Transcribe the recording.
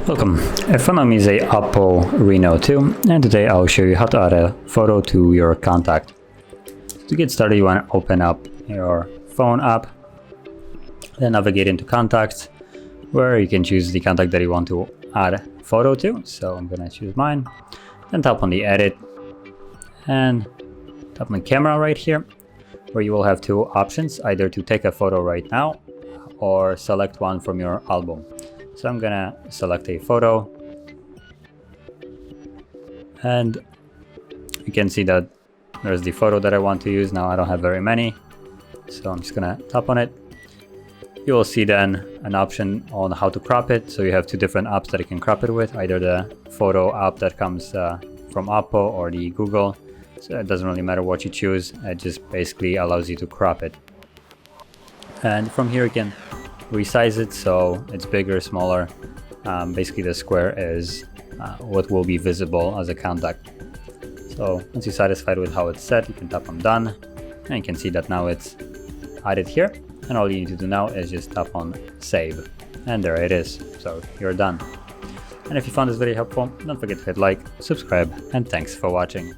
Welcome, in front of me is a OPPO Reno 2, and today I'll show you how to add a photo to your contact. To get started, you want to open up your phone app, then navigate into contacts, where you can choose the contact that you want to add a photo to. So I'm going to choose mine, then tap on the edit, and tap on camera right here, where you will have two options, either to take a photo right now or select one from your album. So I'm gonna select a photo, and you can see that there's the photo that I want to use. Now I don't have very many, so I'm just gonna tap on it. You will see then an option on how to crop it. So you have two different apps that you can crop it with, either the photo app that comes from OPPO or the Google. So it doesn't really matter what you choose, it just basically allows you to crop it. And from here you can resize it so it's bigger, smaller. Basically the square is what will be visible as a contact. So once you're satisfied with how it's set, you can tap on done, and you can see that now it's added here, and all you need to do now is just tap on save, and there it is. So you're done. And if you found this video helpful, don't forget to hit like, subscribe, and thanks for watching.